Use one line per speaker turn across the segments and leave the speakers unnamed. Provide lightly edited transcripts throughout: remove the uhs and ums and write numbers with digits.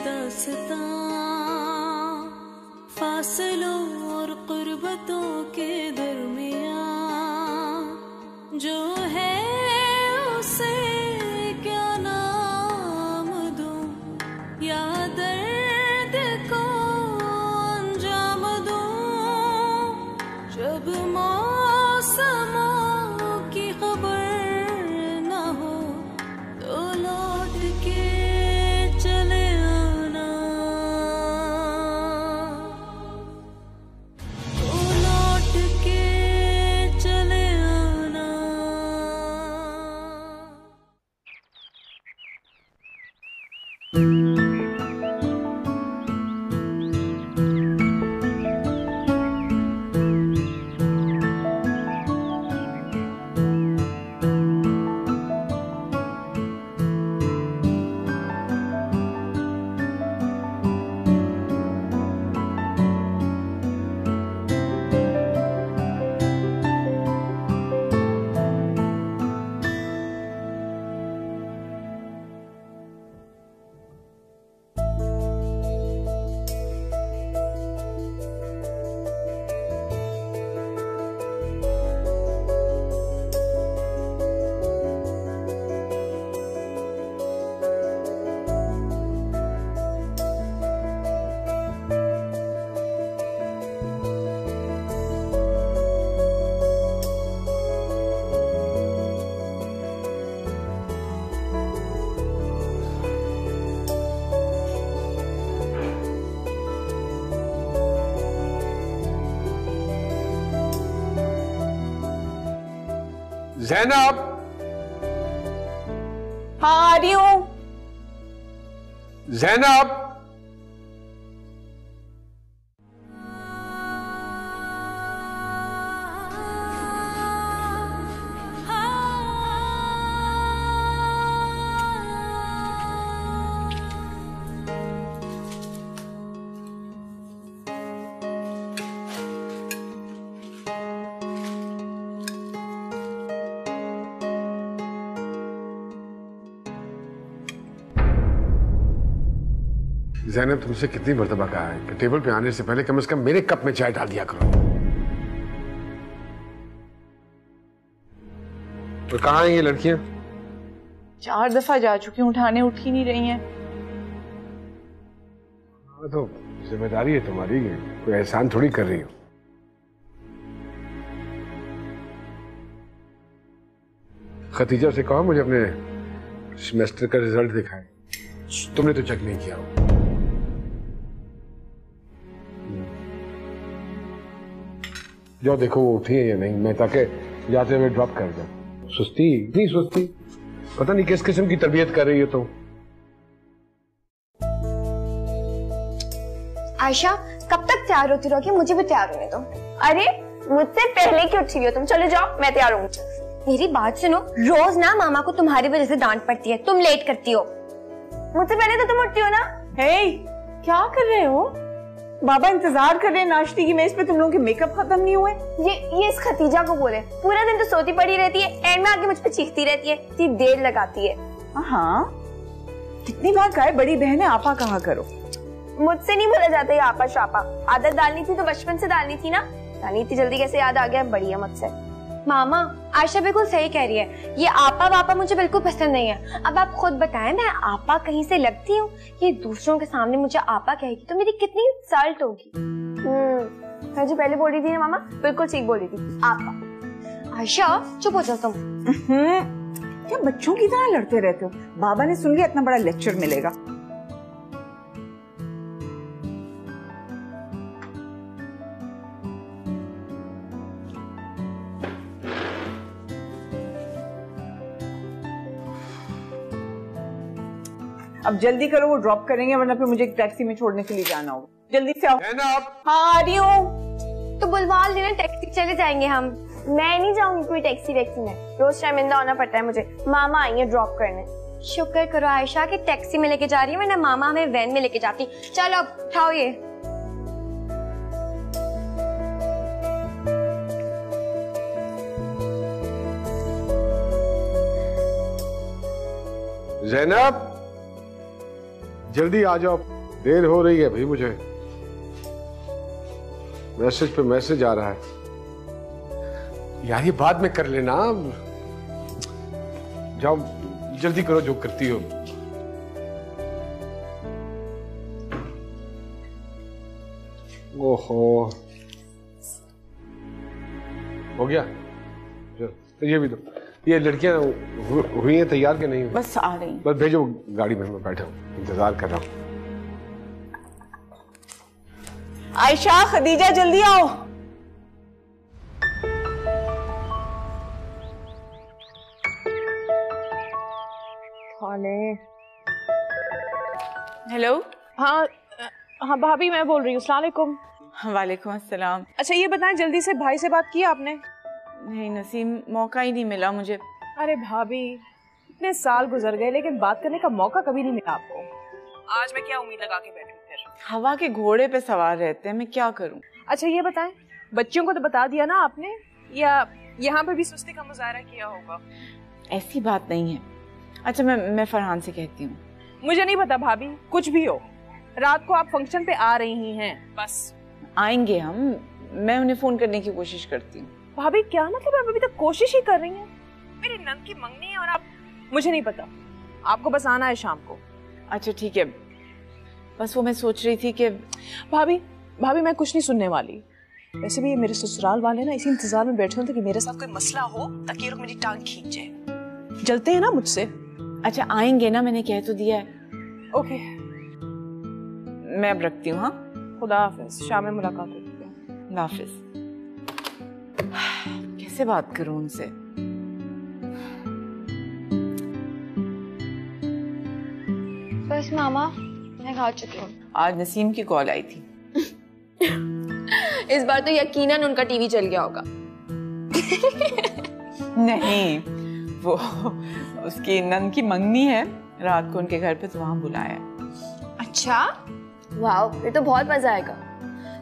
दास्तां फासलों और कुर्बतों के दरमियां जो है उसे क्या नाम दूं या दर्द को अंजाम दूं जब मौसमों की खबर न हो तो लौट के चले आना तो लौट के चले आना।
ज़ैनब,
हाँ आ रही हूँ।
ज़ैनब, ज़ैनब तुमसे कितनी मर्तबा कहा है कि टेबल पे आने से पहले कम से कम मेरे कप में चाय डाल दिया करो। तो कहाँ हैं ये लड़कियां?
4 दफा जा चुकी हूँ, उठाने उठ ही नहीं रही हैं।
तो जिम्मेदारी है तुम्हारी, कोई एहसान थोड़ी कर रही हो। खतीजा से कहो मुझे अपने सेमेस्टर का रिजल्ट दिखाए। तुमने तो चेक नहीं किया हो। जो देखो वो उठी है या नहीं, मैं ताकि जाते हुए ड्रॉप कर दूं। सुस्ती, इतनी सुस्ती, पता नहीं किस किस्म की तरबियत कर रही हो तुम।
आयशा कब तक तैयार होती रहोगी? मुझे भी तैयार होने दो। अरे मुझसे पहले क्यों उठी हुई हो तुम? चले जाओ, मैं तैयार हूँ। मेरी बात सुनो, रोज ना मामा को तुम्हारी वजह से डांट पड़ती है, तुम लेट करती हो। मुझसे पहले तो तुम उठती हो ना।
हे, क्या कर रहे हो? बाबा इंतजार कर रहे हैं नाश्ते की मेज पे, तुम लोगों के मेकअप खत्म नहीं हुए।
ये इस खतीजा को बोले, पूरा दिन तो सोती पड़ी रहती है, एंड में आके मुझ पे चीखती रहती है, इतनी देर लगाती है।
हाँ, कितनी बार कहा है बड़ी बहन है आपा कहा करो।
मुझसे नहीं बोला जाता ये आपा शापा। आदत डालनी थी तो बचपन से डालनी थी ना। जानी इतनी जल्दी कैसे याद आ गया, बढ़िया मुझसे। मामा आयशा बिल्कुल सही कह रही है, ये आपा वापा मुझे बिल्कुल पसंद नहीं है। अब आप खुद बताएं, मैं आपा कहीं से लगती हूँ? ये दूसरों के सामने मुझे आपा कहेगी तो मेरी कितनी इंसल्ट होगी। मैं जो पहले बोल रही थी ना मामा, बिल्कुल ठीक बोल रही थी। आपा। आयशा चुप हो जाओ तुम।
क्या बच्चों की तरह लड़ते रहते हो? बाबा ने सुन लिया, इतना बड़ा लेक्चर मिलेगा। अब जल्दी करो, वो ड्रॉप करेंगे वरना फिर मुझे एक टैक्सी में छोड़ने के लिए जाना होगा। जल्दी से आओ। हाँ आ रही हूँ।
तो बुलवा लेना, टैक्सी चले जाएंगे हम। मैं नहीं जाऊंगी कोई टैक्सी वैक्सी में, रोज शर्मिंदा होना पड़ता है मुझे। मामा आएंगे ड्रॉप करने। शुक्र करो आयशा कि टैक्सी में लेके जा रही है, वरना मामा हमें वैन में लेके जाती। चलो अब उठाओ ये।
ज़ैनब, जल्दी आ जाओ, देर हो रही है भाई मुझे। मैसेज पे मैसेज आ रहा है यार, ये बाद में कर लेना। जाओ जल्दी करो जो करती हो। ओहो, हो गया? चलो तो ये भी दो। ये लड़कियां हुई हैं तैयार के नहीं?
बस आ रही हैं।
बस भेजो गाड़ी में, मैं बैठा हूँ इंतजार कर रहा हूँ।
आयशा, खदीजा, जल्दी आओ। हेलो।
हाँ हाँ भाभी, मैं बोल रही हूँ। अस्सलाम वालेकुम।
वालेकुम अस्सलाम।
अच्छा ये बताएं, जल्दी से भाई से बात की आपने?
नहीं नसीम, मौका ही नहीं मिला मुझे।
अरे भाभी, इतने साल गुजर गए लेकिन बात करने का मौका कभी नहीं मिला आपको। आज मैं क्या उम्मीद लगा के बैठूं फिर?
हवा के घोड़े पे सवार रहते हैं, मैं क्या करूं?
अच्छा ये बताएं, बच्चियों को तो बता दिया ना आपने, या यहाँ पे भी सुस्ती का मुजाहरा किया होगा?
ऐसी बात नहीं है। अच्छा मैं फरहान से कहती हूँ।
मुझे नहीं पता भाभी, कुछ भी हो, रात को आप फंक्शन पे आ रही हैं बस।
आएंगे हम, मैं उन्हें फोन करने की कोशिश करती हूँ।
भाभी क्या मतलब, आप अभी तक कोशिश ही कर रही हैं? मेरी नंद की मंगनी है और आप? मुझे नहीं पता, आपको बस आना है शाम को।
अच्छा ठीक है, बस वो मैं सोच रही थी कि
भाभी मैं कुछ नहीं सुनने वाली। वैसे भी ये मेरे ससुराल वाले ना इसी इंतजार में बैठे होते कि मेरे साथ कोई मसला हो ताकि ये लोग मेरी टांग खींचे। जलते हैं ना मुझसे।
अच्छा आएंगे ना, मैंने कह तो दिया है।
ओके,
मैं अब रखती हूँ। हाँ,
खुदा हाफिज, शाम में मुलाकात होती है।
अल्लाह हाफिज। कैसे बात करूं उनसे?
बस मामा, मैं खा चुकी हूँ।
आज नसीम की कॉल आई थी।
इस बार तो यकीनन उनका टीवी चल गया होगा।
नहीं, वो उसकी नंद की मंगनी है, रात को उनके घर पे, तो वहां बुलाया।
अच्छा, वाह, फिर तो बहुत मजा आएगा।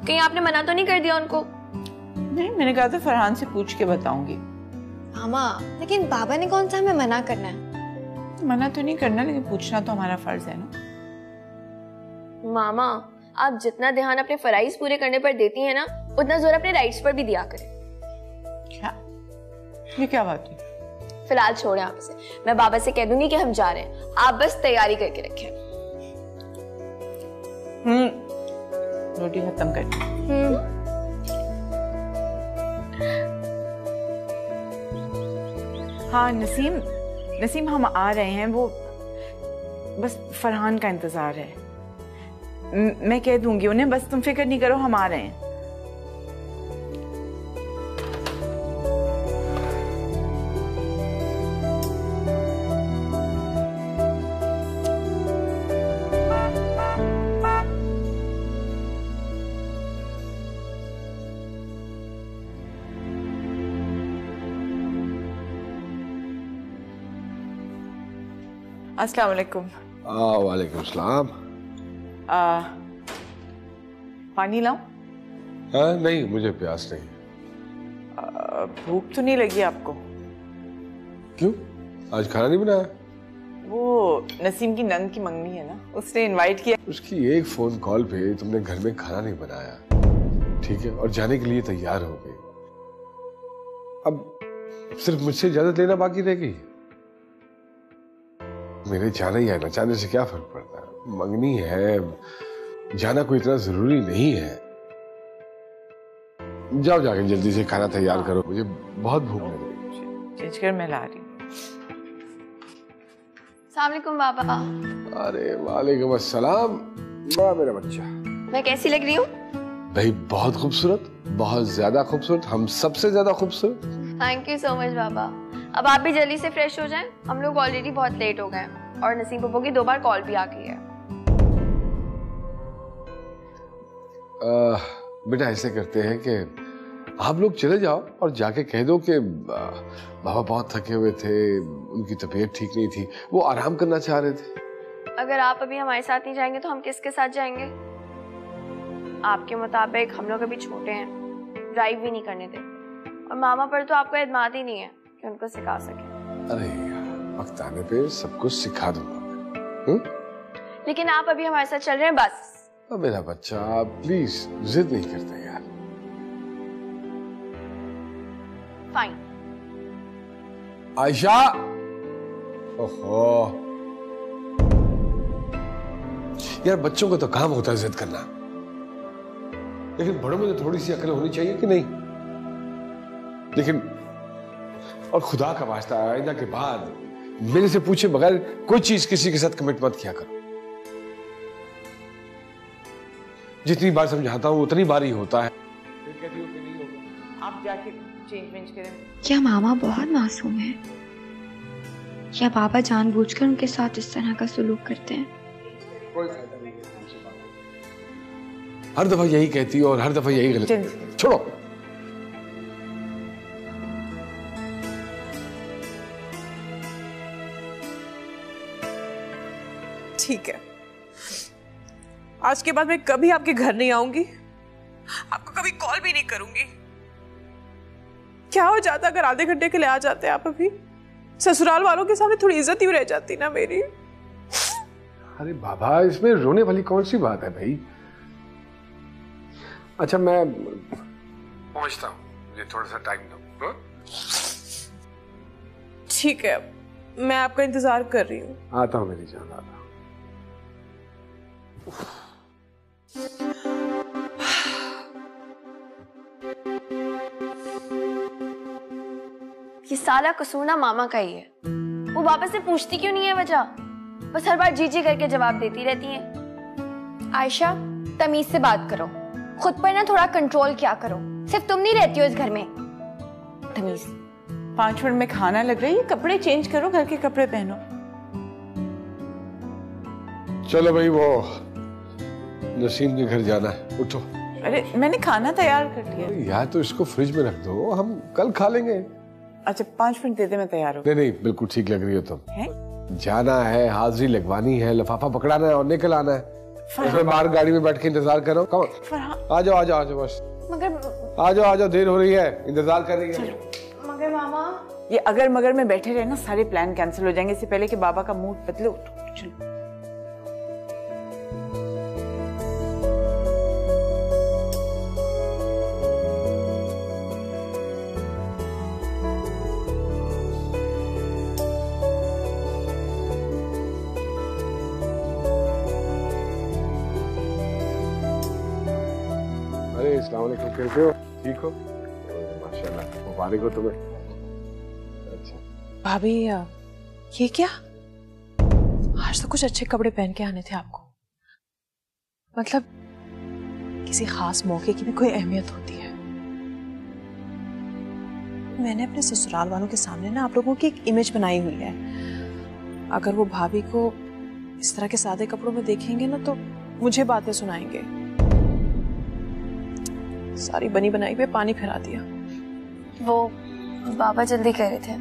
कहीं आपने मना तो नहीं कर दिया उनको?
नहीं, मैंने कहा था फरहान से पूछ के बताऊंगी।
मामा, लेकिन बाबा ने कौन सा हमें मना करना है?
मना तो नहीं करना, लेकिन पूछना तो हमारा फर्ज है ना।
मामा, आप जितना ध्यान अपने फराइज पूरे करने पर देती हैं ना, उतना जोर अपने राइट्स पर भी दिया करें।
क्या? ये क्या बात है?
फिलहाल छोड़े आप इसे, मैं बाबा से कह दूंगी कि हम जा रहे हैं, आप बस तैयारी करके रखें।
रोटी खत्म कर। हाँ नसीम हम आ रहे हैं, वो बस फरहान का इंतजार है। मैं कह दूंगी उन्हें, बस तुम फिक्र नहीं करो, हम आ रहे हैं। अस्सलाम वालेकुम।
वालेकुम सलाम।
पानी लाऊं?
नहीं, मुझे प्यास नहीं।
भूख तो नहीं लगी आपको?
क्यों, आज खाना नहीं बनाया?
वो नसीम की नंद की मंगनी है ना, उसने इनवाइट किया।
उसकी एक फोन कॉल पे तुमने घर में खाना नहीं बनाया, ठीक है, और जाने के लिए तैयार हो गई। अब सिर्फ मुझसे इजाजत लेना बाकी रह गई। मेरे जाना या न जाने से क्या फर्क पड़ता है? मंगनी है, जाना कोई इतना जरूरी नहीं है। जाओ जाके जल्दी से खाना तैयार करो, मुझे बहुत भूख लग रही है।
चेंज मैं ला रही हूँ।
अस्सलाम वालेकुम बाबा।
अरे वालेकुम अस्सलाम। मेरा बच्चा,
मैं कैसी लग रही हूँ?
भाई बहुत खूबसूरत, बहुत ज्यादा खूबसूरत, हम सबसे ज्यादा खूबसूरत।
थैंक यू सो मच बाबा। अब आप भी जल्दी से फ्रेश हो जाएं, हम लोग ऑलरेडी बहुत लेट हो गए और नसीम पप्पू की 2 बार कॉल भी आ गई है।
बेटा ऐसे करते हैं कि आप लोग चले जाओ और जाके कह दो कि बाबा बहुत थके हुए थे, उनकी तबीयत ठीक नहीं थी, वो आराम करना चाह रहे थे।
अगर आप अभी हमारे साथ नहीं जाएंगे तो हम किसके साथ जाएंगे? आपके मुताबिक हम लोग अभी छोटे हैं, ड्राइव भी नहीं करने देते, और मामा पर तो आपको एतमाद ही नहीं है कि उनको सिखा सके।
अरे यार, वक्त आने पे सब कुछ सिखा दूंगा।
लेकिन आप अभी हमारे साथ चल रहे हैं बस।
अब मेरा बच्चा प्लीज जिद नहीं करते यार।
फाइन।
आयशा, ओहो यार, बच्चों का तो काम होता है जिद करना, लेकिन बड़ों में तो थोड़ी सी अकल होनी चाहिए कि नहीं? लेकिन और खुदा का वास्ता आइंदा के बाद मेरे से पूछे बगैर कोई चीज किसी के साथ कमिट मत किया करो। जितनी बार समझाता हूं उतनी बार ही होता है। फिर कहती हो कि नहीं होगा।
आप जाके चेंज करें।
क्या मामा बहुत मासूम है? क्या पापा जानबूझकर उनके साथ इस तरह का सलूक करते हैं?
कोई फायदा नहीं है तुमसे बात करने। हर दफा यही कहती हो और हर दफा यही गलत। छोड़ो।
ठीक है, आज के बाद मैं कभी आपके घर नहीं आऊंगी, आपको कभी कॉल भी नहीं करूंगी। क्या हो जाता अगर आधे घंटे के लिए आ जाते आप? अभी ससुराल वालों के सामने थोड़ी इज्जत ही रह जाती ना मेरी।
अरे बाबा, इसमें रोने वाली कौन सी बात है भाई? अच्छा मैं पहुंचता हूँ, मुझे थोड़ा सा टाइम दो।
ठीक है, मैं आपका इंतजार कर रही हूँ।
आता हूँ मेरी जान, आता हूँ।
ये साला कसूर ना मामा का ही है। वो वापस से पूछती क्यों नहीं है वजह? बस हर बार जी जी करके जवाब देती रहती है। आयशा, तमीज से बात करो, खुद पर ना थोड़ा कंट्रोल किया करो। सिर्फ तुम नहीं रहती हो इस घर में। तमीज।
5 मिनट में खाना लग रही है, कपड़े चेंज करो, घर के कपड़े पहनो।
चलो भाई, वो नसीम के घर जाना है, उठो।
अरे मैंने खाना तैयार कर लिया।
यार तो इसको फ्रिज में रख दो, हम कल खा लेंगे।
अच्छा 5 मिनट दे दे, मैं तैयार हूँ।
नहीं नहीं, बिल्कुल ठीक लग रही हो तुम।
है?
जाना है, हाजिरी लगवानी है, लिफाफा पकड़ाना है और निकल आना है। मैं बाहर गाड़ी में बैठ के इंतजार कर रहा हूँ। आ जाओ आ जाओ आ जाओ, बस
मगर
आ जाओ, देर हो रही है, इंतजार कर रही है।
मगर मामा,
ये अगर मगर में बैठे रहे ना, सारे प्लान कैंसिल हो जाएंगे। इससे पहले कि बाबा का मूड बदले, उठो चलो।
अस्सलाम वालेकुम, कैसे हो? ठीक हो? माशाल्लाह, मुबारक हो तुम्हें। अच्छा
भाभी, ये क्या? आज तो कुछ अच्छे कपड़े पहन के आने थे आपको। मतलब किसी खास मौके की भी कोई अहमियत होती है। मैंने अपने ससुराल वालों के सामने ना आप लोगों की एक इमेज बनाई हुई है। अगर वो भाभी को इस तरह के सादे कपड़ों में देखेंगे ना तो मुझे बातें सुनाएंगे। सारी बनी बनाई पे पानी फिरा दिया।
वो बाबा जल्दी कह रहे थे,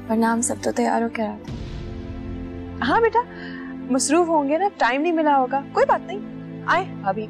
वरना हम सब तो तैयार हो के आ रहे थे।
हाँ बेटा, मसरूफ होंगे ना, टाइम नहीं मिला होगा। कोई बात नहीं, आए भाभी।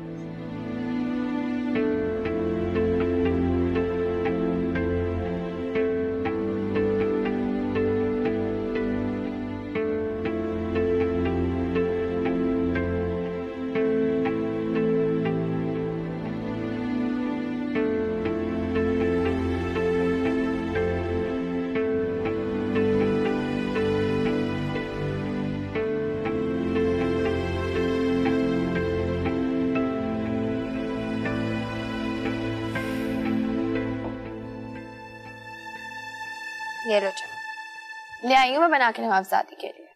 ये लो चाय, ले आई हूँ मैं बना के नवाबजादी के लिए।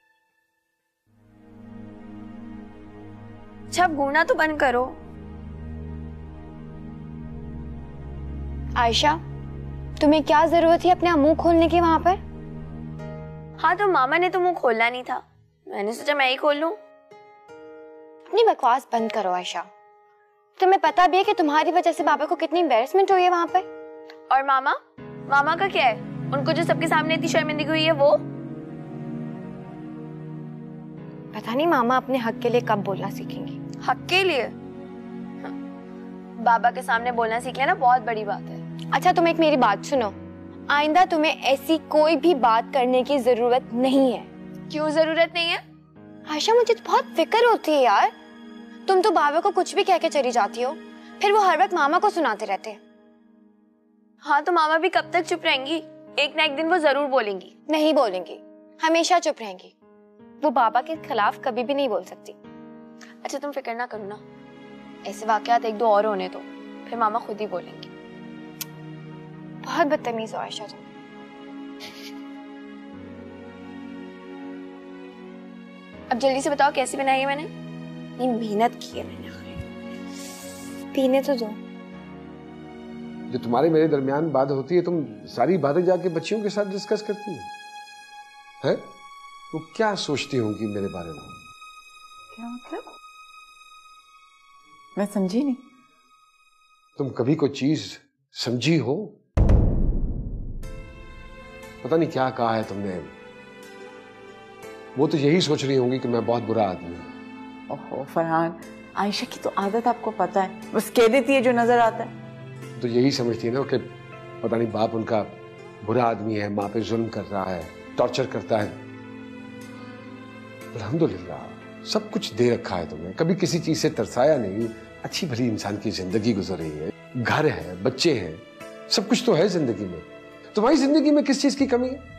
अच्छा गूना तो बंद करो। आयशा, तुम्हें क्या जरूरत थी अपना मुंह खोलने की वहां पर? हाँ तो मामा ने तो मुंह खोलना नहीं था, मैंने सोचा मैं ही खोल लूं। अपनी बकवास बंद करो आयशा। तुम्हें पता भी है कि तुम्हारी वजह से बाबा को कितनी एम्बैरेसमेंट हुई है वहां पर। और मामा का क्या है? उनको जो सबके सामने इतनी शर्मिंदगी हुई है वो। पता नहीं मामा अपने हक के लिए कब बोलना सीखेंगी। हक के लिए? बाबा के सामने बोलना सीख लेना बहुत बड़ी बात है। अच्छा तुम एक मेरी बात सुनो, आइंदा तुम्हें ऐसी कोई भी बात करने की जरूरत नहीं है। क्यों जरूरत नहीं है? आयशा मुझे तो बहुत फिक्र होती है यार। तुम तो बाबा को कुछ भी कह के चली जाती हो, फिर वो हर वक्त मामा को सुनाते रहते हैं। हाँ तो मामा भी कब तक चुप रहेंगी? एक ना एक दिन वो जरूर बोलेंगी। नहीं बोलेंगी, हमेशा चुप रहेंगी। वो बाबा के खिलाफ कभी भी नहीं बोल सकती। अच्छा तुम फिक्र ना करो ना, ऐसे वाकयात एक दो और होने दो, फिर मामा खुद ही बोलेंगी। बहुत बदतमीज हो आयशा तुम। अब जल्दी से बताओ कैसी बनाई है मैंने? ये मेहनत की है मैंने। पीने तो दो।
जो तुम्हारे मेरे दरमियान बात होती है, तुम सारी बातें जाके बच्चियों के साथ डिस्कस करती है? वो क्या सोचती होंगी मेरे बारे में?
क्या मतलब? मैं समझी नहीं।
तुम कभी कोई चीज समझी हो? पता नहीं क्या कहा है तुमने। वो तो यही सोच रही होंगी कि मैं बहुत बुरा आदमी हूं।
ओहो फरहान, आयशा की तो आदत आपको पता है, बस कह देती है जो नजर आता है।
तो यही समझती है ना कि पता नहीं बाप उनका बुरा आदमी है, माँ पे जुल्म कर रहा है, टॉर्चर करता है। अल्हम्दुलिल्लाह सब कुछ दे रखा है तुमने, कभी किसी चीज से तरसाया नहीं। अच्छी भली इंसान की जिंदगी गुजर रही है, घर है, बच्चे हैं, सब कुछ तो है जिंदगी में। तुम्हारी जिंदगी में किस चीज की कमी है?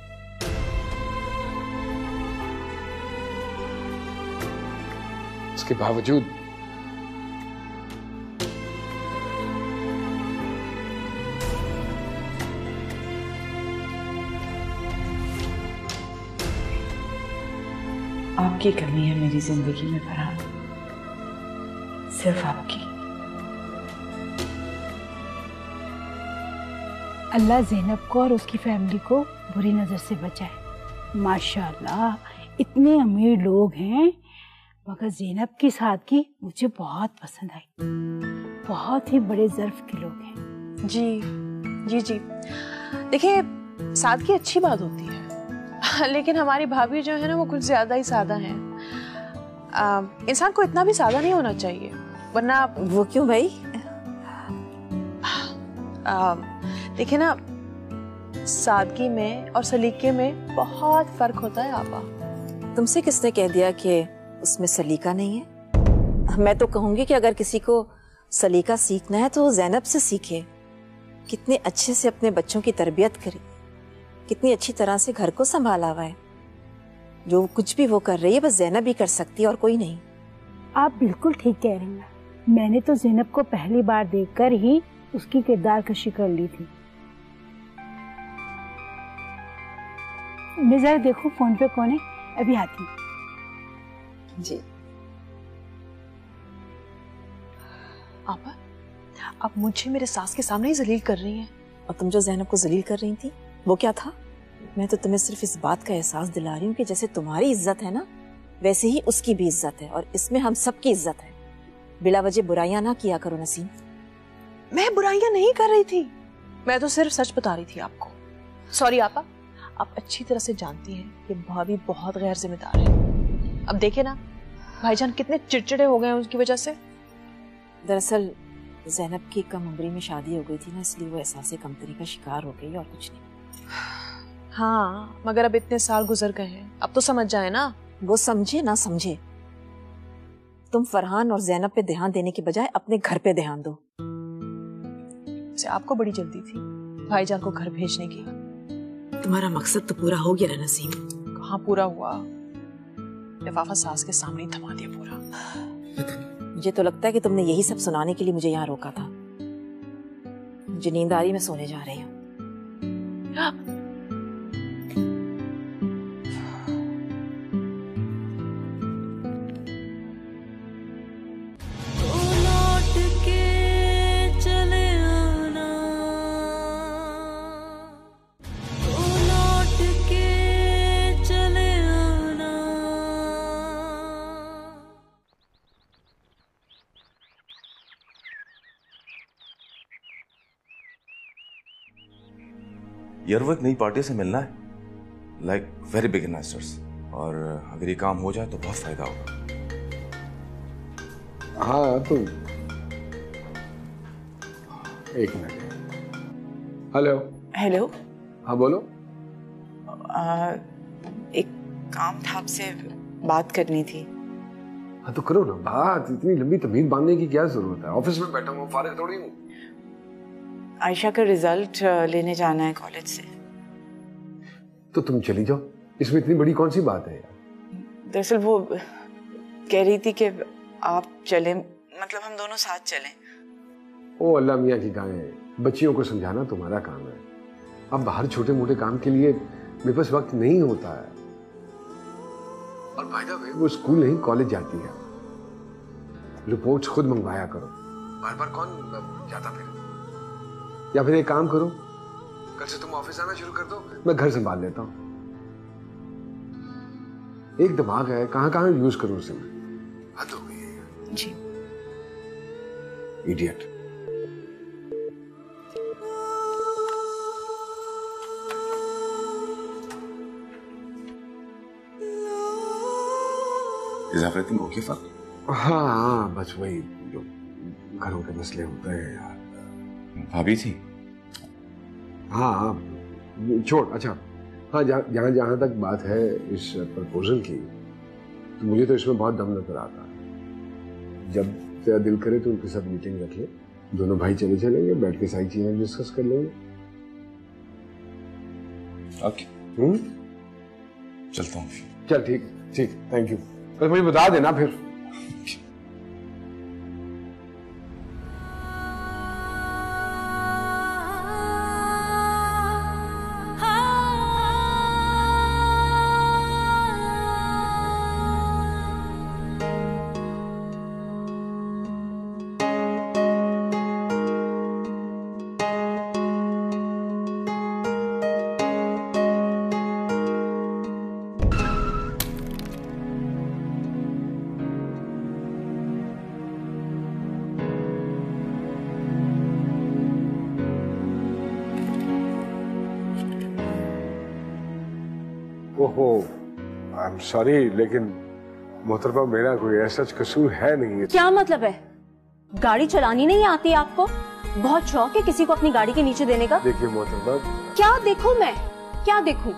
उसके बावजूद
आपकी कमी है मेरी जिंदगी में फरहान, सिर्फ आपकी।
अल्लाह ज़ैनब को और उसकी फैमिली को बुरी नज़र से बचाए। माशाल्लाह इतने अमीर लोग हैं, मगर ज़ैनब की सादगी मुझे बहुत पसंद आई। बहुत ही बड़े ज़र्फ के लोग हैं।
जी जी जी, देखिए सादगी अच्छी बात होती है, लेकिन हमारी भाभी जो है ना वो कुछ ज्यादा ही सादा है। इंसान को इतना भी सादा नहीं होना चाहिए, वरना।
वो क्यों भाई?
देखिए ना, सादगी में और सलीके में बहुत फर्क होता है आपा।
तुमसे किसने कह दिया कि उसमें सलीका नहीं है? मैं तो कहूंगी कि अगर किसी को सलीका सीखना है तो ज़ैनब से सीखे। कितने अच्छे से अपने बच्चों की तरबियत करी, कितनी अच्छी तरह से घर को संभाला हुआ है। जो कुछ भी वो कर रही है बस ज़ैनब ही कर सकती है और कोई नहीं।
आप बिल्कुल ठीक कह रही हैं। मैंने तो ज़ैनब को पहली बार देखकर ही उसकी किरदार कशी कर ली थी। मैं जरा देखूं फोन पे कौन है, अभी आती हूँ।
जी
आपा, आप मुझे मेरे सास के सामने ही जलील कर रही हैं।
और तुम जो ज़ैनब को जलील कर रही थी वो क्या था? मैं तो तुम्हें सिर्फ इस बात का एहसास दिला रही हूँ कि जैसे तुम्हारी इज्जत है ना, वैसे ही उसकी भी इज्जत है, और इसमें हम सबकी इज्जत है। बिला वजह बुराइयां ना किया करो नसीम।
मैं बुराइयां नहीं कर रही थी, मैं तो सिर्फ सच बता रही थी आपको। सॉरी आपा, आप अच्छी तरह से जानती हैं कि भाभी बहुत गैर जिम्मेदार है। अब देखे ना भाईजान कितने चिड़चिड़े हो गए हैं उसकी वजह से।
दरअसल ज़ैनब की कम उम्री में शादी हो गई थी ना, इसलिए वो एहसास कमतरी का शिकार हो गई और कुछ नहीं।
हाँ, मगर अब इतने साल गुजर गए हैं, अब तो समझ जाए ना।
वो समझे ना समझे, तुम फरहान और ज़ैनब पे ध्यान देने के बजाय अपने घर पे ध्यान दो।
से आपको बड़ी जल्दी थी भाईजान को घर भेजने की।
तुम्हारा मकसद तो पूरा हो गया ना नसीम।
कहाँ पूरा हुआ, लिफाफा सास के सामने ही थमा दिया पूरा।
मुझे तो लगता है कि तुमने यही सब सुनाने के लिए मुझे यहाँ रोका था। मुझे नींद आ रही, मैं सोने जा रही हूँ।
यार वो एक नई पार्टी से मिलना है, लाइक वेरी बिग इन्वेस्टर्स, और अगर ये काम हो जाए तो बहुत फायदा होगा।
हाँ तो एक मिनट। Hello
hello.
हाँ बोलो।
एक काम था आपसे, बात करनी थी।
हाँ तो करो ना बात, इतनी लंबी तमीज बांधने की क्या जरूरत है? ऑफिस में बैठा हूँ, फारिग थोड़ी हूँ।
आयशा का रिजल्ट लेने जाना है कॉलेज से।
तो तुम चली जाओ, इसमें इतनी बड़ी कौन सी बात है यार?
दरअसल वो कह रही थी कि आप चलें, मतलब हम दोनों साथ चलें।
ओ अल्लाह मियाँ की गायें, बच्चियों को समझाना तुम्हारा काम है। अब बाहर छोटे मोटे काम के लिए मेरे पास वक्त नहीं होता है। और बाय द वे वो स्कूल नहीं कॉलेज जाती है। रिपोर्ट्स खुद मंगवाया करो, बार बार कौन जाता फिर? या फिर एक काम करो, कल से तुम ऑफिस आना शुरू कर दो, मैं घर संभाल लेता हूं। एक दिमाग है, कहां कहां यूज करूं उसे मैं? हद हो गई है
जी।
Idiot.
Is everything okay, Fat?
हाँ बस वही जो घरों के मसले होते हैं यार।
भाभी थी?
हाँ छोड़। अच्छा हाँ, जहाँ जहाँ तक बात है इस प्रपोजल की, तो मुझे तो इसमें बहुत दम नजर आता है। जब तेरा दिल करे तो उनके साथ मीटिंग रख ले, दोनों भाई चलेंगे, बैठ के सारी चीजें डिस्कस कर लेंगे।
ओके। चलता हूँ।
चल ठीक ठीक, थैंक यू। कल मुझे बता देना फिर। ओहो, आई एम सॉरी, लेकिन मोहतरमा मेरा कोई ऐसा कसूर है नहीं।
क्या मतलब है? गाड़ी चलानी नहीं आती आपको? बहुत शौक है किसी को अपनी गाड़ी के नीचे देने का?
देखिए मोहतरमा,
क्या देखूं मैं? क्या देखूं?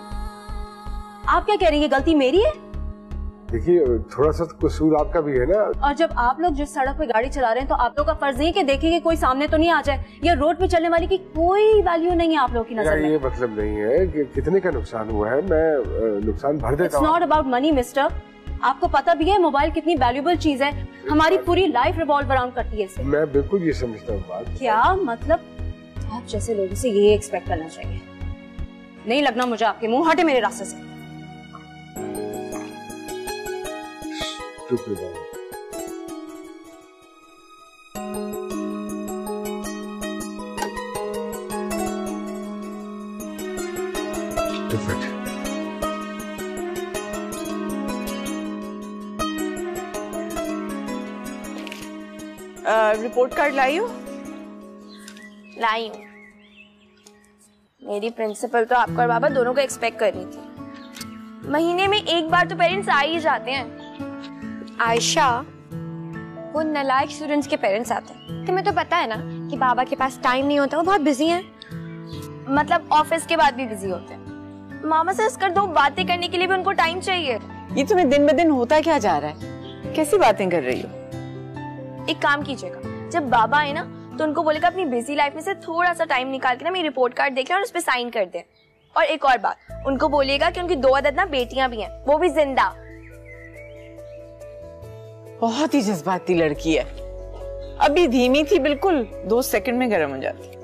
आप क्या कह रही है, गलती मेरी है?
देखिए थोड़ा सा कसूर आपका भी है ना।
और जब आप लोग जिस सड़क पे गाड़ी चला रहे हैं तो आप लोग का फर्ज नहीं है कि देखें कि कोई सामने तो नहीं आ जाए, या रोड पे चलने वाले की कोई वैल्यू नहीं है आप लोगों की नजर में।
ये मतलब नहीं है कि कितने का नुकसान हुआ है, मैं नुकसान भर देता हूँ।
It's not about money mister, आपको पता भी है मोबाइल कितनी वैल्यूएबल चीज है, हमारी पूरी लाइफ रिवॉल्व अराउंड करती है इससे।
मैं बिल्कुल ये समझता हूँ बात।
क्या मतलब? आप जैसे लोगों से ये एक्सपेक्ट करना चाहिए। नहीं लगना मुझे आपके मुंह, हटे मेरे रास्ते से।
रिपोर्ट कार्ड लाई हो?
लाई हूँ। मेरी प्रिंसिपल तो आपको और बाबा दोनों को एक्सपेक्ट कर रही थी। महीने में एक बार तो पेरेंट्स आ ही जाते हैं। आयशा, वो नालायक स्टूडेंट्स के पेरेंट्स आते हैं। तुम्हें तो पता है ना कि बाबा के पास टाइम नहीं होता, वो बहुत बिजी हैं। मतलब ऑफिस के बाद भी बिजी होते हैं। मामा से हंसकर दो बातें करने के लिए भी उनको टाइम चाहिए।
ये तुम्हें दिन ब दिन होता क्या जा रहा है? कैसी बातें कर रही हो?
एक काम कीजिएगा, जब बाबा आए ना तो उनको बोलेगा अपनी बिजी लाइफ में से थोड़ा सा टाइम निकाल के ना मेरी रिपोर्ट कार्ड देख लें और उस पर साइन कर दें। और एक और बात, उनको बोलिएगा कि उनकी 2 अदद ना बेटियां भी हैं, वो भी जिंदा।
बहुत ही जज्बाती लड़की है। अभी धीमी थी बिल्कुल, 2 सेकंड में गर्म हो जाती।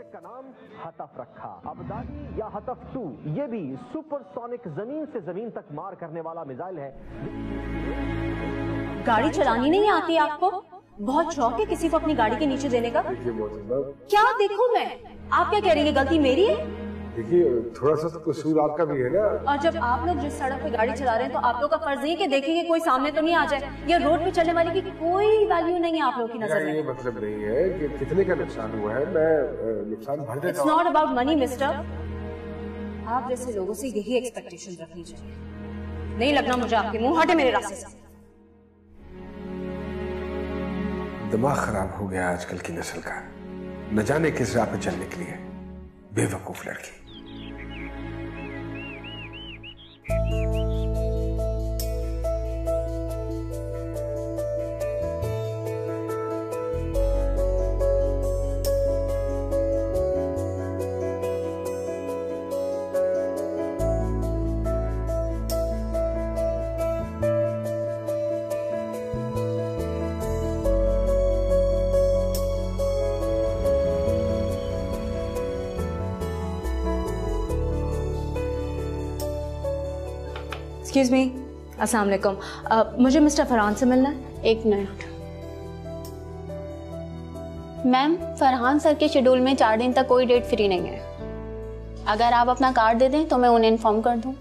का नाम हतफ रखा। अबदाली या हतफ 2 ये भी सुपरसोनिक जमीन से जमीन तक मार करने वाला मिसाइल है।
गाड़ी चलानी नहीं आती आपको? बहुत शौक है किसी को अपनी गाड़ी के नीचे देने का? क्या देखूं मैं? आप क्या कह रही है, गलती मेरी है?
देखिए थोड़ा सा तो कसूर आपका भी है ना।
और जब आप लोग जिस सड़क पे गाड़ी चला रहे हैं तो आप लोग का फर्ज नहीं है कि देखें कि कोई सामने तो नहीं आ जाए, या रोड पे चलने वाले की कोई वैल्यू नहीं है आप लोगों की नजर में।
ये मतलब नहीं है कि कितने का नुकसान हुआ है, मैं नुकसान भर देता हूँ।
It's not about money mister, आप जैसे लोगों से यही एक्सपेक्टेशन रखनी चाहिए। नहीं लगना मुझे आपके मुंह, हटे मेरे रास्ते से।
दिमाग खराब हो गया आजकल की नस्ल का, न जाने किस राह पे चल निकली है। बेवकूफ लड़की।
एक्सक्यूज मी, अस्सलाम वालेकुम। मुझे मिस्टर फरहान से मिलना है।
एक मिनट मैम, फरहान सर के शेड्यूल में 4 दिन तक कोई डेट फ्री नहीं है। अगर आप अपना कार्ड दे दें तो मैं उन्हें इन्फॉर्म कर दूं।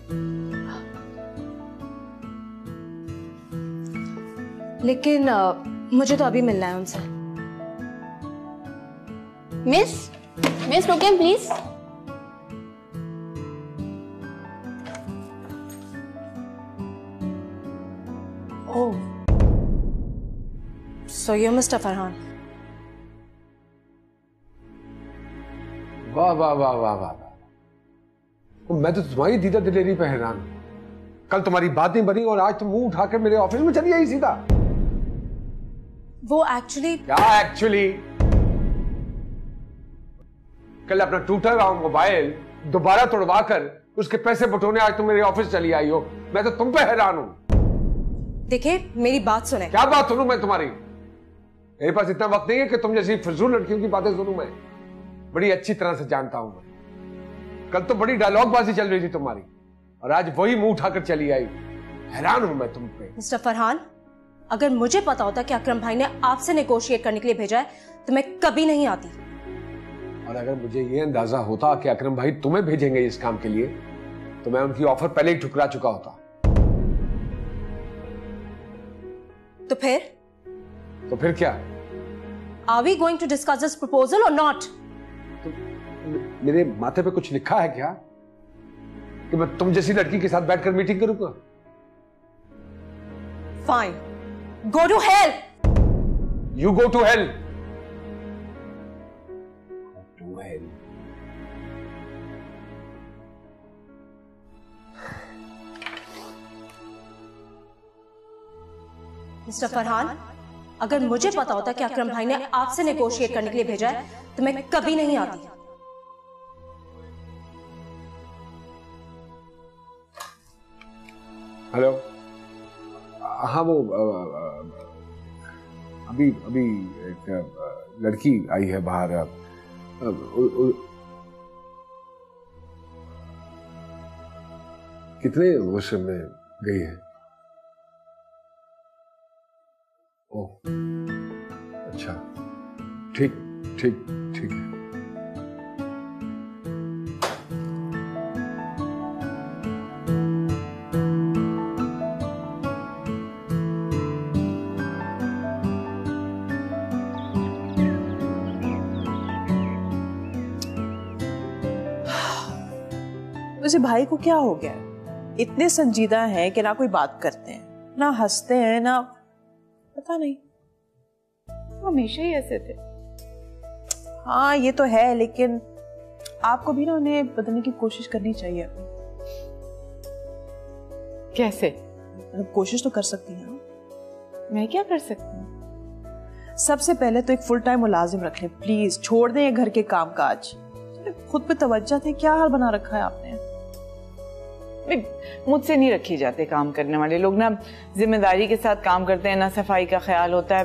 लेकिन मुझे तो अभी मिलना है उनसे।
मिस रुकें please.
Oh, so you mister Farhan.
वाह वाह वाह वाह वाह, मैं तो तुम्हारी दीदा दिलेरी पे हैरान हूं। कल तुम्हारी बात नहीं बनी और आज तुम मुंह उठाकर मेरे ऑफिस में चली आई सीधा।
वो एक्चुअली
क्या एक्चुअली? कल अपना टूटा हुआ मोबाइल दोबारा तोड़वा कर उसके पैसे बटोरने आज तुम मेरे ऑफिस चली आई हो। मैं तो तुम पे हैरान हूं।
देखिए, मेरी बात सुने।
क्या बात सुनूं मैं तुम्हारी? मेरे पास इतना वक्त नहीं है कि तुम जैसी फजूल लड़कियों की बातें सुनूं। मैं बड़ी अच्छी तरह से जानता हूं। मैं कल तो बड़ी डायलॉगबाजी चल रही थी तुम्हारी और आज वही मुंह उठाकर चली आई। हैरान हूं मैं तुम पे।
मिस्टर फरहान, अगर मुझे पता होता कि अकरम भाई ने आपसे नेगोशिएट करने के लिए भेजा है तो मैं कभी नहीं आती।
और अगर मुझे ये अंदाजा होता कि अकरम भाई तुम्हें भेजेंगे इस काम के लिए तो मैं उनकी ऑफर पहले ही ठुकरा चुका होता।
तो फिर
क्या?
Are we going to discuss this proposal or not?
तो मेरे माथे पे कुछ लिखा है क्या कि मैं तुम जैसी लड़की के साथ बैठकर मीटिंग करूंगा?
Fine. Go to hell.
You go to hell. Go to hell.
Mister Farhan, अगर मुझे पता होता कि अकरम भाई ने आपसे नेगोशिएट करने के लिए भेजा है तो मैं कभी नहीं आती।
हेलो। हाँ, वो अभी एक लड़की आई है बाहर। कितने वॉशरूम में गई है? ओह, अच्छा, ठीक ठीक ठीक है।
वैसे भाई को क्या हो गया? इतने संजीदा हैं कि ना कोई बात करते हैं, ना हंसते हैं, ना पता नहीं।
हमेशा ही ऐसे थे।
हाँ ये तो है, लेकिन आपको भी ना उन्हें बदलने की कोशिश करनी चाहिए।
कैसे?
कोशिश तो कर सकती हैं।
मैं क्या कर सकती हूँ?
सबसे पहले तो एक फुल टाइम मुलाजिम रख लें प्लीज। छोड़ दें घर के काम काज, खुद पे तवज्जो थे। क्या हाल बना रखा है आपने?
मुझसे नहीं रखे जाते काम करने वाले लोग। ना जिम्मेदारी के साथ काम करते हैं, ना सफाई का ख्याल होता है।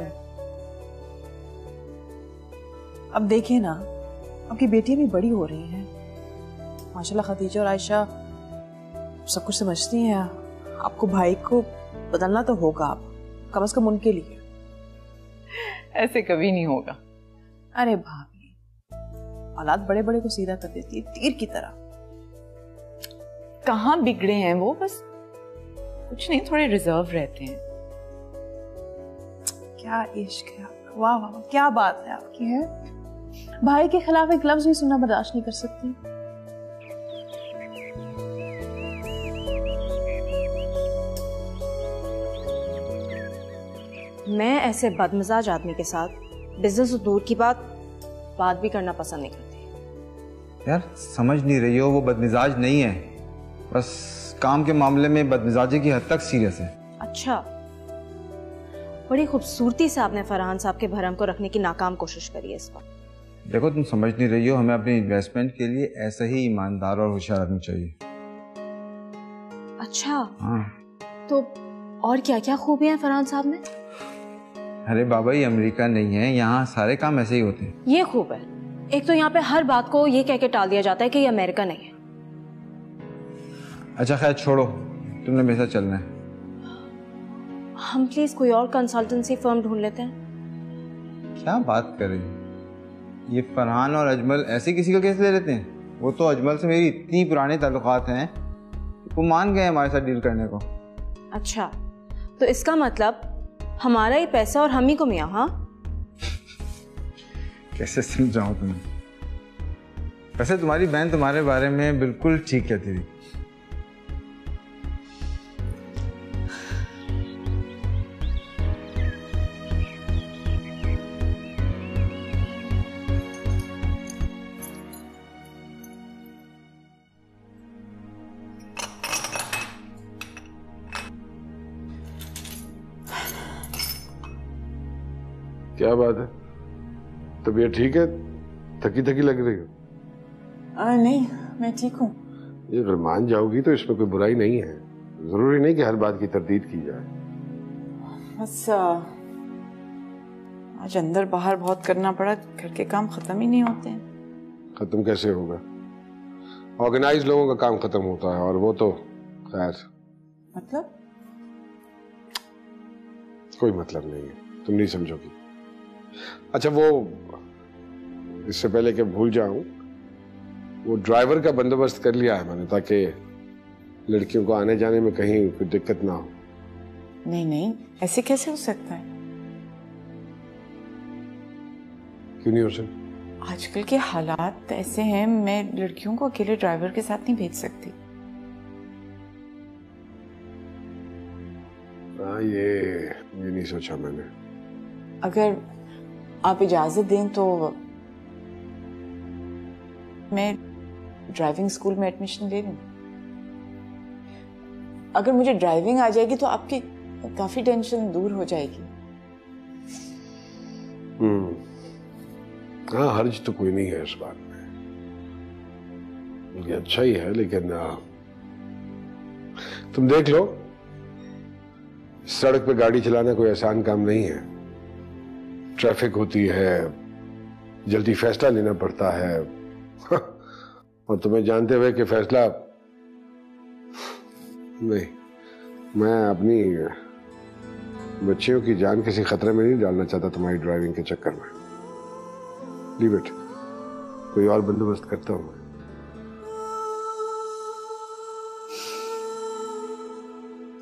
अब देखिए ना, आपकी बेटी भी बड़ी हो रही है माशाल्लाह। खदीजा और आयशा सब कुछ समझती हैं। आपको भाई को बदलना तो होगा, आप कम से कम उनके लिए।
ऐसे कभी नहीं होगा।
अरे भाभी, औलाद बड़े बड़े को सीधा कर देती है, तीर की तरह।
कहाँ बिगड़े हैं वो? बस कुछ नहीं, थोड़े रिजर्व रहते हैं।
क्या इश्क है आपका, वाह वाह, क्या बात है आपकी। है भाई के खिलाफ एक लफ्ज भी सुनना बर्दाश्त नहीं कर सकती।
मैं ऐसे बदमिजाज आदमी के साथ बिजनेस और दूर की बात भी करना पसंद नहीं करती।
यार समझ नहीं रही हो, वो बदमिजाज नहीं है, बस काम के मामले में बदमिजाजी की हद तक सीरियस है।
अच्छा, बड़ी खूबसूरती से आपने फरहान साहब के भरम को रखने की नाकाम कोशिश करी है इस बार।
देखो तुम समझ नहीं रही हो, हमें अपनी इन्वेस्टमेंट के लिए ऐसा ही ईमानदार और होशियार आदमी चाहिए।
अच्छा
हाँ।
तो और क्या क्या खूबियां हैं फरहान साहब में?
अरे बाबा ये अमेरिका नहीं है, यहाँ सारे काम ऐसे ही होते हैं।
ये खूब है, एक तो यहाँ पे हर बात को ये कह के टाल दिया जाता है कि ये अमेरिका नहीं है।
अच्छा खैर छोड़ो, तुमने मेरे साथ चलना है।
हम प्लीज कोई और कंसल्टेंसी फर्म ढूंढ लेते हैं।
क्या बात कर रही हो? ये फरहान और अजमल ऐसे किसी का केस ले लेते हैं? वो तो अजमल से मेरी इतनी पुराने ताल्लुकात हैं, वो मान गए हमारे साथ डील करने को।
अच्छा, तो इसका मतलब हमारा ही पैसा और हम ही को मियाँ। हाँ
कैसे समझाऊं तुम्हें? वैसे तुम्हारी बहन तुम्हारे बारे में बिल्कुल ठीक कहती थी।
क्या बात है, तबीयत ठीक है? थकी थकी लग रही हो।
नहीं, मैं ठीक हूँ।
ये अगर मान जाओगी तो इसमें कोई बुराई नहीं है, जरूरी नहीं कि हर बात की तरदीद की जाए।
बस आज अंदर बाहर बहुत करना पड़ा, घर के काम खत्म ही नहीं होते हैं।
खत्म कैसे होगा? ऑर्गेनाइज लोगों का काम खत्म होता है, और वो तो खैर।
मतलब?
कोई मतलब नहीं है, तुम नहीं समझोगी। अच्छा वो, इससे पहले कि भूल जाऊं, वो ड्राइवर का बंदोबस्त कर लिया है मैंने, ताकि लड़कियों को आने जाने में कहीं कोई दिक्कत ना हो।
नहीं नहीं, ऐसे कैसे हो सकता है?
क्यों नहीं हो सकता?
आजकल के हालात ऐसे हैं, मैं लड़कियों को अकेले ड्राइवर के साथ नहीं भेज सकती।
ये नहीं सोचा मैंने।
अगर आप इजाजत दें तो मैं ड्राइविंग स्कूल में एडमिशन ले लूं। अगर मुझे ड्राइविंग आ जाएगी तो आपकी काफी टेंशन दूर हो जाएगी।
हाँ, हर्ज तो कोई नहीं है इस बात में, ये अच्छा ही है, लेकिन तुम देख लो, सड़क पे गाड़ी चलाना कोई आसान काम नहीं है। ट्रैफिक होती है, जल्दी फैसला लेना पड़ता है, और तुम्हें जानते हुए कि फैसला नहीं, मैं अपनी बच्चियों की जान किसी खतरे में नहीं डालना चाहता तुम्हारी ड्राइविंग के चक्कर में। लीव इट, कोई और बंदोबस्त करता हूं।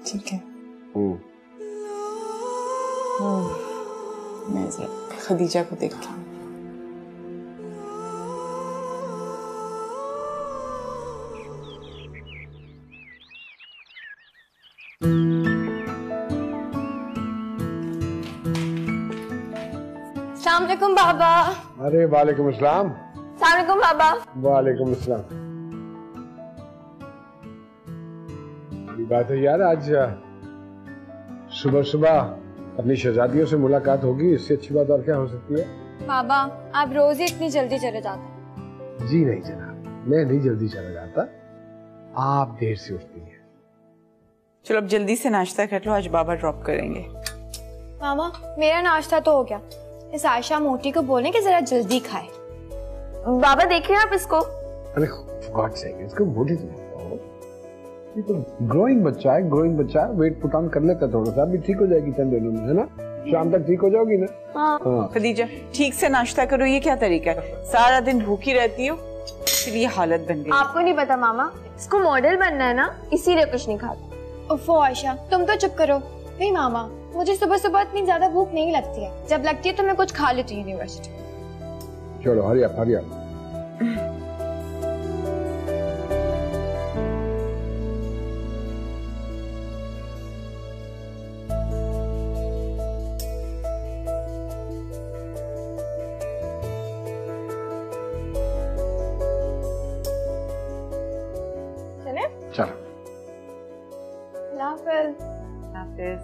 ठीक है। मैं जरा खदीजा को देख के।
अस्सलाम वालेकुम बाबा।
अरे वालेकुम अस्सलाम।
अस्सलाम वालेकुम बाबा।
वालेकुम अस्सलाम। ये बात है यार, आज सुबह सुबह अपनी शहजादियों से मुलाकात होगी, इससे अच्छी बात और क्या हो सकती है?
बाबा आप रोज ही इतनी जल्दी चले जाते हैं।
जी नहीं जनाब, मैं नहीं जल्दी चला जाता, आप देर से उठती हैं।
चलो अब जल्दी से नाश्ता कर लो, आज बाबा ड्रॉप करेंगे।
मामा मेरा नाश्ता तो हो गया, इस आयशा मोटी को बोलें कि जरा जल्दी खाए। बाबा देख रहे हैं आप इसको?
अरे गॉड सेक, इसको मोटी तो बताओ, ये तो ग्रोइंग बच्चा है, ग्रोइंग बच्चा है, वेट पुट ऑन कर लेता है थोड़ा सा, अभी ठीक हो जाएगी चंद दिनों में, है ना? शाम तक ठीक हो जाओगी ना?
हाँ।
खदीजा ठीक से नाश्ता करो, ये क्या तरीका है? सारा दिन भूखी रहती हो, इसलिए हालत बन गई।
आपको नहीं पता मामा, इसको मॉडल बनना है ना, इसीलिए कुछ नहीं खाता। उफ़ो आयशा तुम तो चुप करो। नहीं मामा, मुझे सुबह सुबह इतनी ज्यादा भूख नहीं लगती है, जब लगती है तो मैं कुछ खा लेती हूँ यूनिवर्सिटी।
चलो हरी अप, हरी अप।
अल्लाह हाफिज।
हाफिज।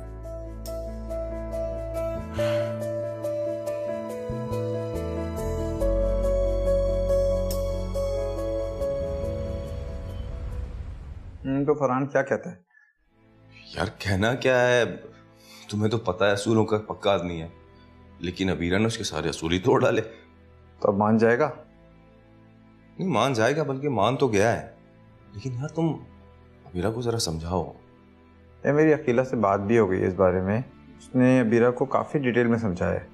तो फरहान क्या कहता है?
यार कहना क्या है, तुम्हें तो पता है असूलों का पक्का आदमी है, लेकिन अबीरा ने उसके सारे असूल ही तोड़ डाले।
तो अब मान जाएगा?
नहीं मान जाएगा, बल्कि मान तो गया है, लेकिन यार तुम अबीरा को जरा समझाओ।
ये मेरी अकीला से बात भी हो गई है इस बारे में, उसने अबीरा को काफ़ी डिटेल में समझाया है।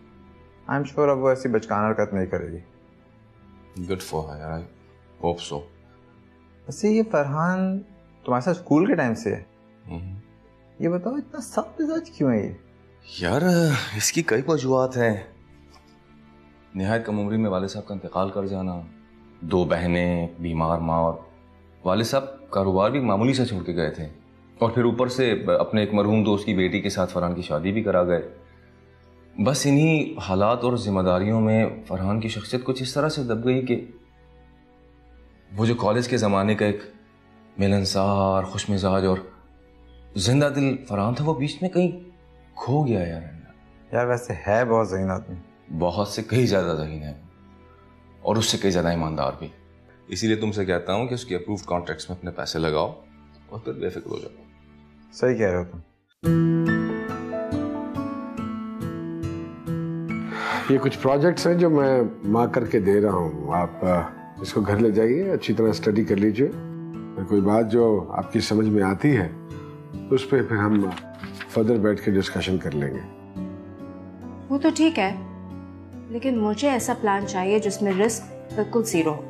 आई एम श्योर अब वो ऐसी बचकाना हरकत नहीं करेगी।
Good for her, I hope so.
वैसे ये फरहान तुम्हारे साथ स्कूल के टाइम से है? ये बताओ इतना सख्त मिजाज क्यों है ये?
यार इसकी कई वजूहत हैं। निहायत कम उम्री में वाले साहब का इंतकाल कर जाना, 2 बहनें, बीमार माँ, और वाले साहब कारोबार भी मामूली से छोड़ के गए थे, और फिर ऊपर से अपने एक मरहूम दोस्त की बेटी के साथ फरहान की शादी भी करा गए। बस इन्हीं हालात और जिम्मेदारियों में फरहान की शख्सियत कुछ इस तरह से दब गई कि वो जो कॉलेज के ज़माने का एक मिलनसार, खुश मिजाज और जिंदा दिल फरहान था, वो बीच में कहीं खो गया
यार वैसे है बहुत ज़हीन आदमी,
बहुत से कहीं ज़्यादा ज़हीन है, और उससे कहीं ज़्यादा ईमानदार भी। इसीलिए तुमसे कहता हूँ कि उसके अप्रूव्ड कॉन्ट्रैक्ट्स में अपने पैसे लगाओ और फिर बेफिक्र हो जाओ।
सही कह रहे हो तुम।
ये कुछ प्रोजेक्ट्स हैं जो मैं मार्क करके दे रहा हूँ, आप इसको घर ले जाइए, अच्छी तरह स्टडी कर लीजिए, और कोई बात जो आपकी समझ में आती है उस पर फिर हम फर्दर बैठ के डिस्कशन कर लेंगे।
वो तो ठीक है, लेकिन मुझे ऐसा प्लान चाहिए जिसमें रिस्क बिल्कुल जीरो हो।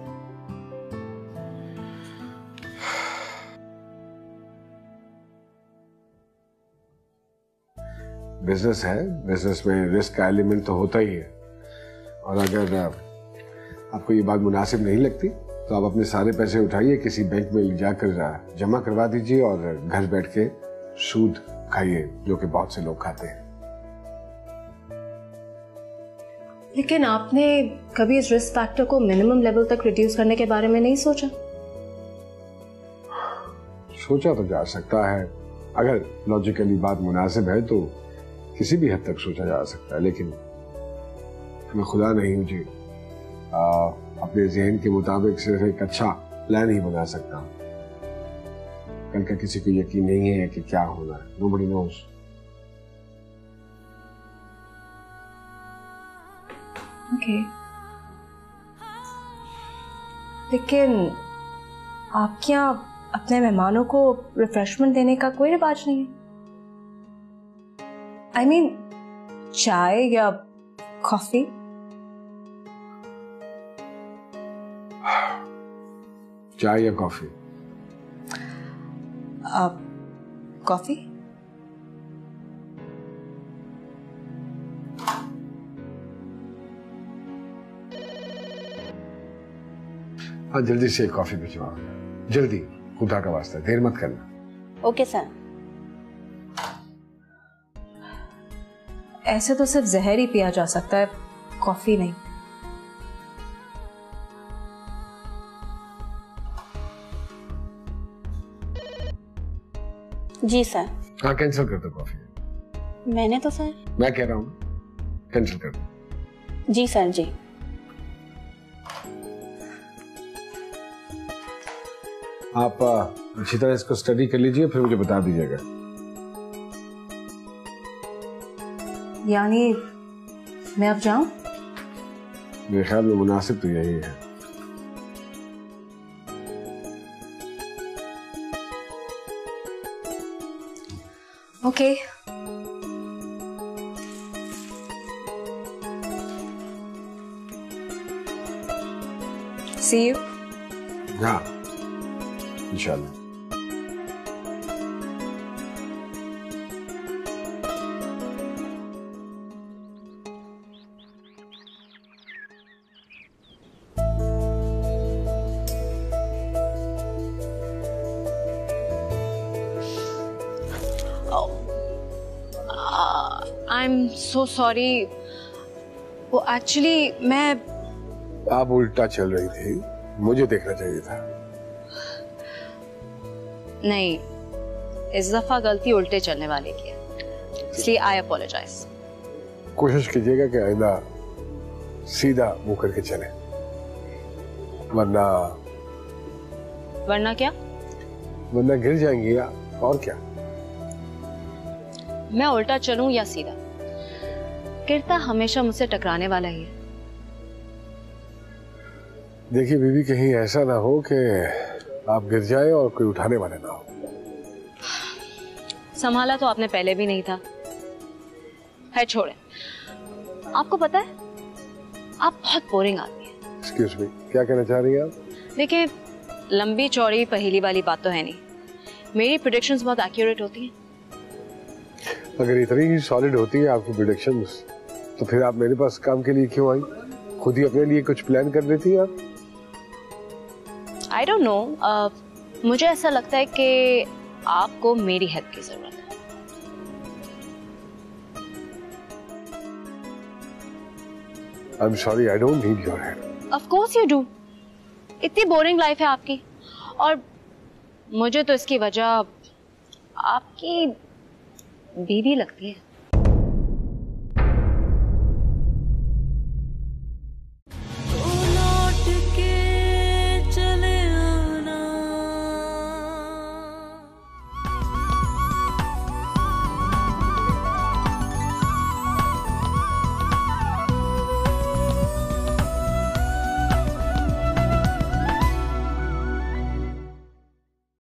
बिजनेस है, बिजनेस में रिस्क का एलिमेंट तो होता ही है, और अगर आपको ये बात मुनासिब नहीं लगती तो आप अपने सारे पैसे उठाइए, किसी बैंक में ले जाकर जमा करवा दीजिए और घर बैठ के सूद खाइए, जो कि बहुत से लोग खाते हैं।
लेकिन आपने कभी इस रिस्क फैक्टर को मिनिमम लेवल तक रिड्यूस करने के बारे में नहीं सोचा?
सोचा तो जा सकता है, अगर लॉजिकली बात मुनासिब है तो किसी भी हद तक सोचा जा सकता है, लेकिन मैं खुदा नहीं मुझे अपने ज़हन के मुताबिक सिर्फ एक अच्छा प्लान ही बना सकता हूँ। कल का किसी को यकीन नहीं है कि क्या होना है, नोबडी नोज़।
ओके, लेकिन आपके यहाँ अपने मेहमानों को रिफ्रेशमेंट देने का कोई रिवाज नहीं है? I mean, चाय या कॉफी?
चाय या कॉफी?
कॉफी?
हाँ जल्दी से कॉफी भिजवाओ, जल्दी, खुदा का वास्ता, देर मत करना।
Okay sir.
ऐसे तो सिर्फ जहर ही पिया जा सकता है, कॉफी नहीं।
जी सर।
हाँ कैंसिल कर दो कॉफी।
मैंने तो सर।
मैं कह रहा हूँ कैंसिल कर दो।
जी सर जी।
आप अच्छी तरह इसको स्टडी कर लीजिए, फिर मुझे बता दीजिएगा।
यानी मैं अब जाऊं?
मेरे ख्याल में मुनासिब तो यही है।
ओके। See you.
हाँ इंशाल्लाह।
I'm so sorry. वो एक्चुअली मैं
आप उल्टा चल रही थी, मुझे देखना चाहिए था।
नहीं,
इस दफा गलती उल्टे चलने वाले की है, इसलिए आई अपोलोजाइज।
कोशिश कीजिएगा कि आइंदा सीधा मुंह करके चले,
वरना क्या?
वरना गिर जाएंगी या और क्या।
मैं उल्टा चलूं या सीधा, गिरता हमेशा मुझसे टकराने वाला ही है।
देखिए बीबी, कहीं ऐसा ना हो कि आप गिर जाए और कोई उठाने वाले ना हो।
संभाला तो आपने पहले भी नहीं था। है छोड़े, आपको पता है आप बहुत बोरिंग आदमी हैं।
एक्सक्यूज मी, क्या कहना चाह रही हैं आप?
देखिए, लंबी चौड़ी पहेली वाली बात तो है नहीं, मेरी प्रेडिक्शंस बहुत एक्यूरेट होती हैं।
अगर इतनी ही सॉलिड होती है आपकी प्रेडिक्शंस, तो फिर आप मेरे पास काम के लिए क्यों आई? खुद ही अपने लिए कुछ प्लान कर देती हैं आप।
आई डोंट नो, मुझे ऐसा लगता है कि आपको मेरी हेल्प की जरूरत है।
I am sorry, I don't need your help.
Of course you do. इतनी बोरिंग लाइफ है आपकी, और मुझे तो इसकी वजह आपकी बीवी लगती है।